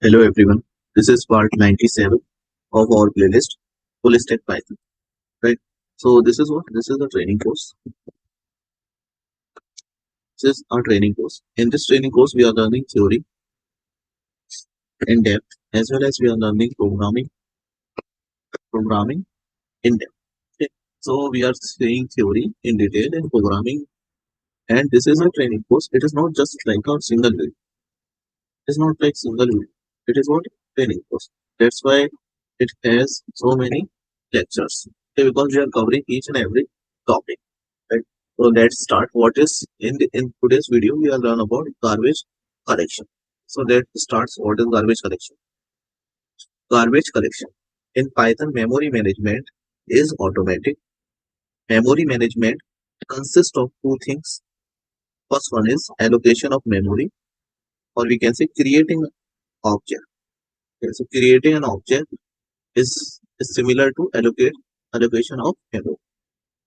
Hello everyone, this is part 97 of our playlist Full Stack Python. Right. So this is what? This is the training course. This is our training course. In this training course, we are learning theory in depth as well as we are learning programming in depth. Okay. So we are seeing theory in detail and programming, and this is a training course. It is not just like a single video. It is not like single video. It is what? Training course. That's why it has so many lectures. Okay, because we are covering each and every topic. Right. So let's start. What is in today's video? We will learn about garbage collection. So let's start. What is garbage collection? Garbage collection in Python, memory management is automatic. Memory management consists of two things. First one is allocation of memory, or we can say creating object. Okay, so creating an object is similar to allocation of memory.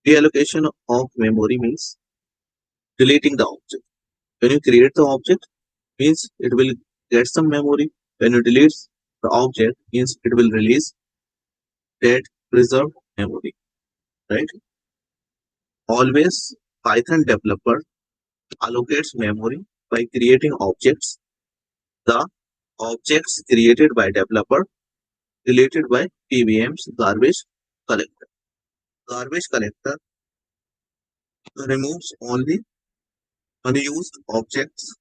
Reallocation of memory means deleting the object. When you create the object, means it will get some memory. When you delete the object, means it will release that preserved memory. Right? Always Python developer allocates memory by creating objects. The objects created by developer deleted by PVM's garbage collector. Garbage collector removes only unused objects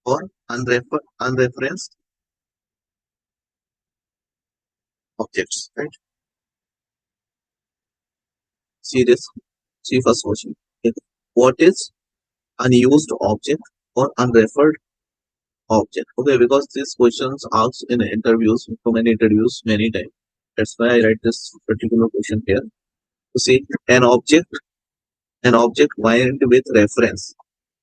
or unreferenced objects. Right? See this. See first question. Okay. What is unused object or unreferred object? Okay, because these questions asked in interviews, so many interviews, many times. That's why I write this particular question here. To see an object bind with reference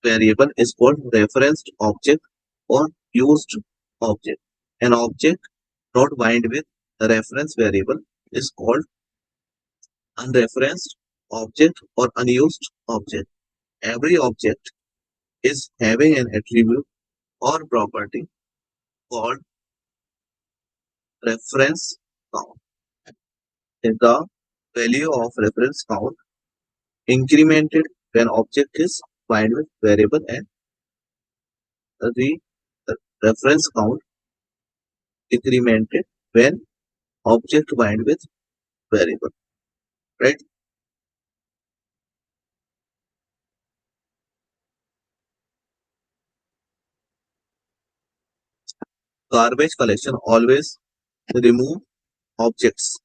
variable is called referenced object or used object. An object not bind with reference variable is called unreferenced object or unused object. Every object is having an attribute or property called reference count. The value of reference count incremented when object is bind with variable, and the reference count incremented when object bind with variable. Right? Garbage collection always remove objects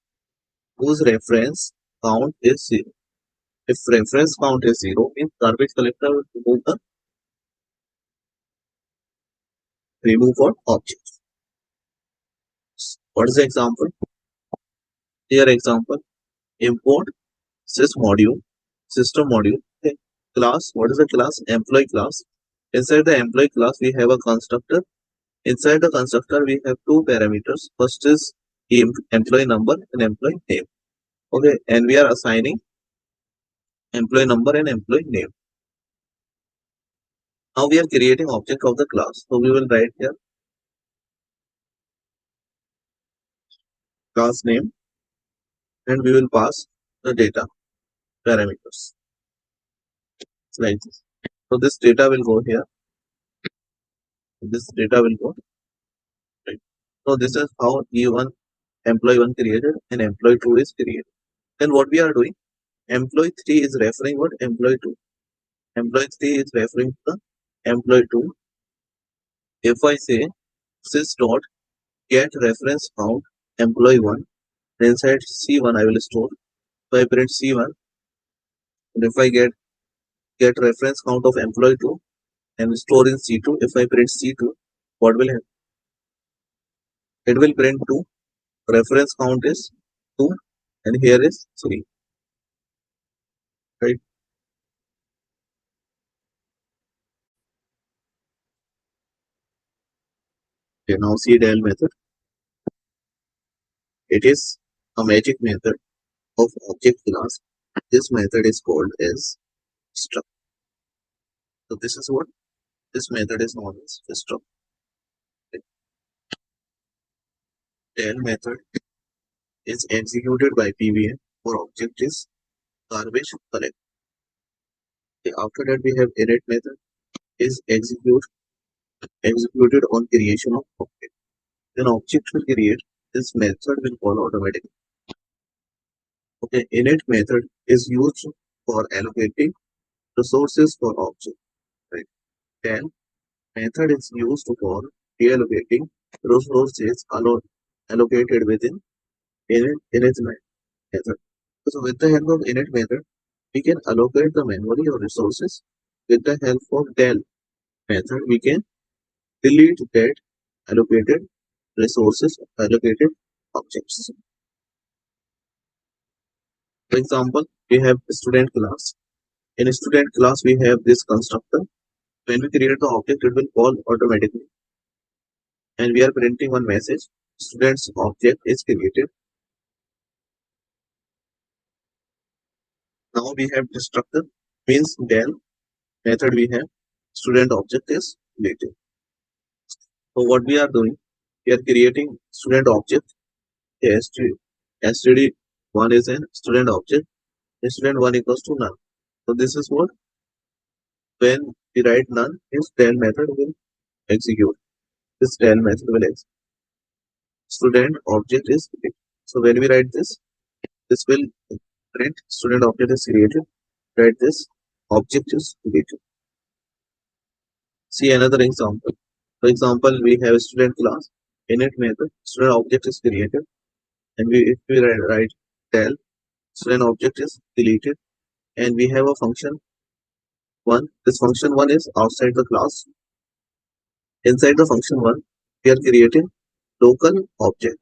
whose reference count is 0. If reference count is 0, means garbage collector will remove what objects. What is the example? Here example, import system module. Okay. Class, what is the class? Employee class. Inside the employee class, we have a constructor. Inside the constructor, we have two parameters. First is employee number and employee name. Okay, and we are assigning employee number and employee name. Now we are creating object of the class. So we will write here class name, and we will pass the data parameters. It's like this. So this data will go here. This data will go right. So this is how E1 employee 1 created and employee 2 is created. Then what we are doing? Employee 3 is referring what? Employee 2. Employee 3 is referring to the employee 2. If I say sys dot get reference count employee 1, then inside C1 I will store. So I print C1, and if I get reference count of employee 2 and store in C2, if I print C2, what will happen? It will print 2. Reference count is 2, and here is 3. Right? Okay, now CDL method. It is a magic method of object class. This method is called as struct. So this is what this method is known as struct. Del method is executed by PVM for object is garbage collect. Okay, after that we have init method is executed on creation of object. When object will create, this method will call automatically. Okay, init method is used for allocating resources for object. Right. Then method is used for reallocating resources allocated within init method. So with the help of init method, we can allocate the memory or resources. With the help of del method, we can delete that allocated resources, allocated objects. For example, we have student class. In a student class, we have this constructor. When we create the object, it will call automatically. And we are printing one message. Student's object is created. Now we have destructor, means del method we have. Student object is created. So what we are doing, we are creating student object. STD1 is an student object. Student1 equals to none. So this is what when we write none, this del method will execute. This del method will execute. Student object is created. So when we write this, this will print student object is created. Write this object is created. See another example. For example, we have a student class. Init method, student object is created. And if we write del, student object is deleted. And we have a function 1. This function 1 is outside the class. Inside the function 1, we are creating local object.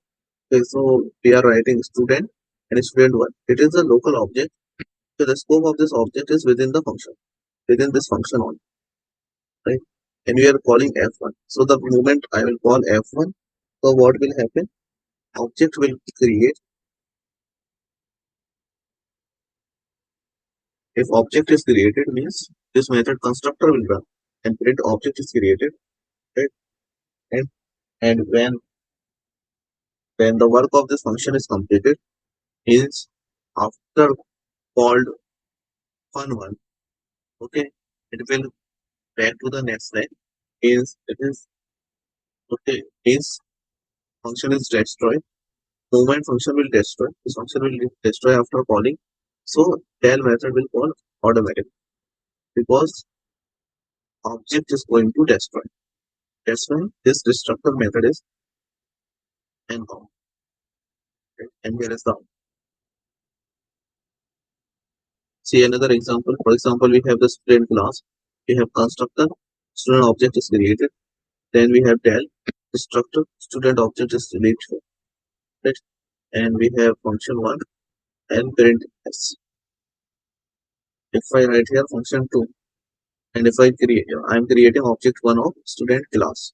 Okay, so we are writing student and student 1. It is a local object. So the scope of this object is within the function, within this function only, right? And we are calling F1. So the moment I will call F1, so what will happen? Object will create. If object is created means this method constructor will run and print object is created, right? And when the work of this function is completed, means after called fun1, okay, it will back to the next line. Means it is okay. Means function is destroyed. Movement function will destroy. This function will destroy after calling. So del method will call automatically because object is going to destroy. That's why this destructor method is encountered. And here is the see another example. For example, we have the student class. We have constructor. Student object is created. Then we have del destructor. Student object is deleted. Right? And we have function 1 and parent s. If I write here function 2 and if I create, I'm creating object 1 of student class.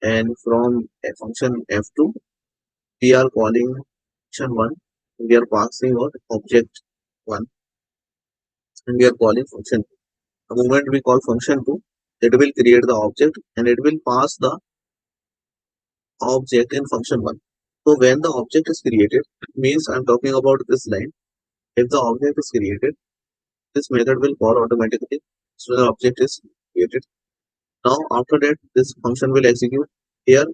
And from function f2, we are calling function 1. We are passing out object 1 and we are calling function 2. The moment we call function 2, it will create the object and it will pass the object in function 1. So when the object is created, means I'm talking about this line. If the object is created, this method will call automatically. So the object is created. Now after that, this function will execute. Here,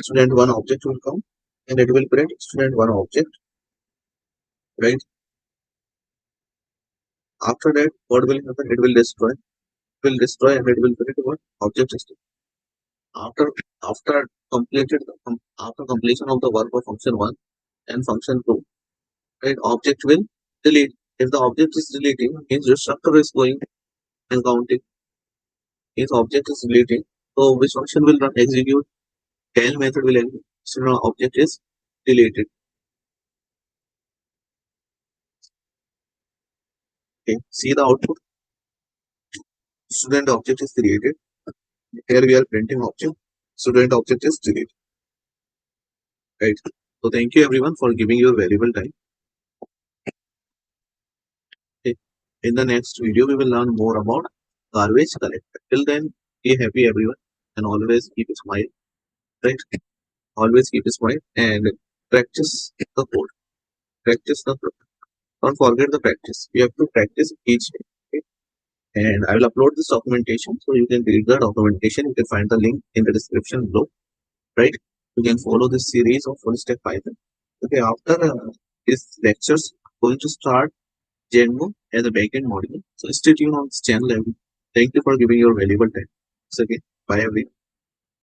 student1 object will come and it will print student1 object, right? After that, what will happen? It will destroy. It will destroy and it will print what? Object system. After after completed after completion of the work of function 1 and function 2, right? Object will delete. If the object is deleting, means destructor is going and counting. If object is deleting, so which function will run execute? Tail method will execute. So now object is deleted. Okay, see the output. Student object is created. Here we are printing object. Student object is deleted. Right. So thank you everyone for giving your valuable time. Okay. In the next video, we will learn more about garbage collector. Till then, be happy everyone and always keep a smile. Right. Always keep this mind and practice the code. Practice the code. Don't forget the practice. You have to practice each day. Okay? And I will upload this documentation so you can read the documentation. You can find the link in the description below. Right? You can follow this series of full stack Python. Okay, after these lectures, I'm going to start Django as a backend module. So stay tuned on this channel and thank you for giving your valuable time. So again, bye everyone.